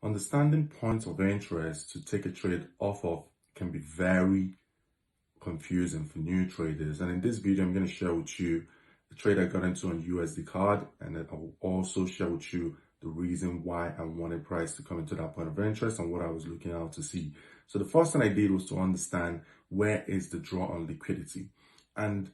Understanding points of interest to take a trade off of can be very confusing for new traders. And in this video, I'm going to share with you the trade I got into on USD CAD, and then I will also share with you the reason why I wanted price to come into that point of interest and what I was looking out to see. So the first thing I did was to understand where is the draw on liquidity. And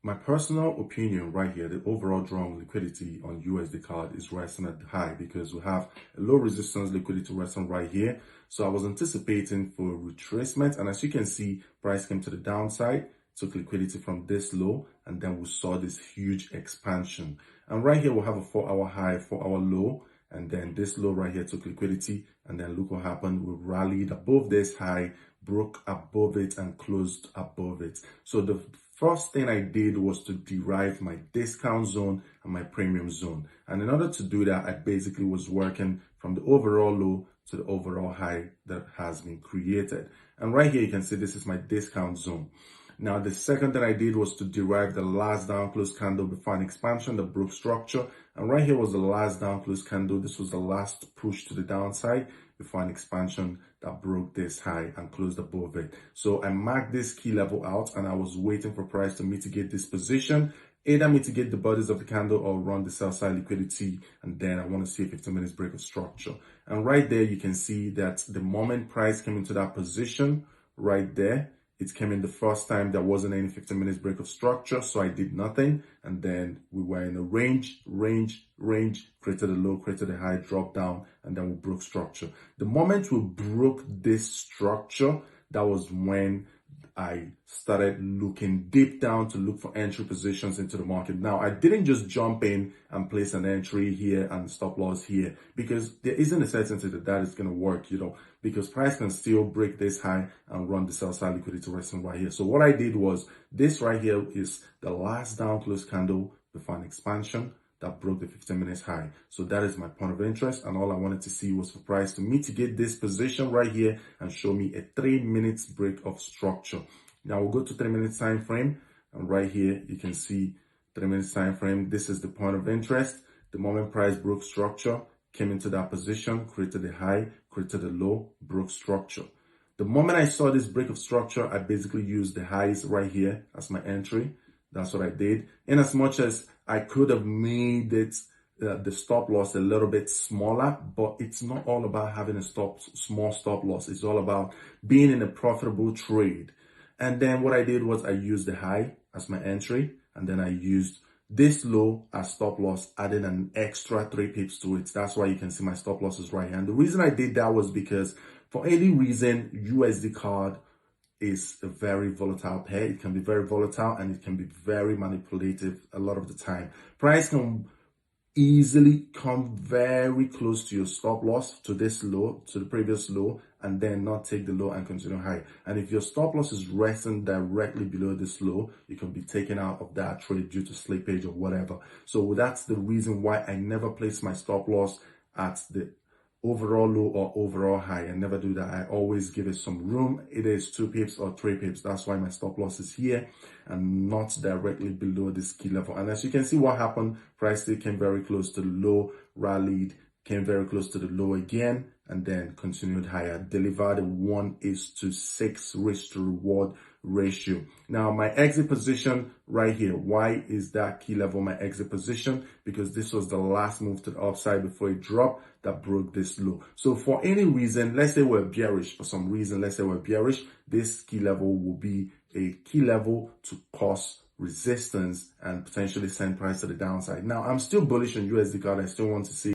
my personal opinion right here, the overall draw on liquidity on USD CAD is resting at the high because we have a low resistance liquidity resting right here. So I was anticipating for retracement, and as you can see, price came to the downside, took liquidity from this low, and then we saw this huge expansion. And right here, we'll have a 4-hour high, 4-hour low, and then this low right here took liquidity, and then look what happened. We rallied above this high, broke above it, and closed above it. So the first thing I did was to derive my discount zone and my premium zone. And in order to do that, I basically was working from the overall low to the overall high that has been created. And right here, you can see this is my discount zone. Now, the second thing I did was to derive the last down close candle before an expansion that broke structure. And right here was the last down close candle. This was the last push to the downside before an expansion that broke this high and closed above it. So I marked this key level out, and I was waiting for price to mitigate this position, either mitigate the bodies of the candle or run the sell side liquidity. And then I want to see a 15 minutes break of structure. And right there, you can see that the moment price came into that position right there, it came in the first time there wasn't any 15 minutes break of structure, so I did nothing. And then we were in a range, created a low, created a high, dropped down, and then we broke structure. The moment we broke this structure, that was when I started looking deep down to look for entry positions into the market. Now, I didn't just jump in and place an entry here and stop loss here, because there isn't a certainty that that is going to work, because price can still break this high and run the sell side liquidity resting right here. So what I did was, this right here is the last down close candle before an expansion that broke the 15 minutes high. So that is my point of interest, and all I wanted to see was for price to mitigate this position right here and show me a 3 minutes break of structure. Now we'll go to 3 minutes time frame, and right here you can see 3 minutes time frame. This is the point of interest. The moment price broke structure, came into that position, created a high, created a low, broke structure. The moment I saw this break of structure, I basically used the highs right here as my entry. That's what I did. In as much as I could have made it the stop loss a little bit smaller, but it's not all about having a small stop loss. It's all about being in a profitable trade. And then what I did was I used the high as my entry, and then I used this low as stop loss, adding an extra 3 pips to it. That's why you can see my stop losses right here. And the reason I did that was because for any reason, USD CAD is a very volatile pair. It can be very volatile, and it can be very manipulative a lot of the time. Price can easily come very close to your stop loss, to this low, to the previous low, and then not take the low and continue high. And if your stop loss is resting directly below this low, you can be taken out of that trade due to slippage or whatever. So that's the reason why I never place my stop loss at the overall low or overall high. I never do that. I always give it some room. It is 2 pips or 3 pips. That's why my stop loss is here and not directly below this key level. And as you can see what happened, price still came very close to the low, rallied, came very close to the low again, and then continued higher, delivered a 1:6 risk to reward ratio. Now my exit position right here, why is that key level my exit position? Because this was the last move to the upside before it dropped that broke this low. So for any reason, let's say we're bearish for some reason, let's say we're bearish, this key level will be a key level to cause resistance and potentially send price to the downside. Now I'm still bullish on USD CAD. I still want to see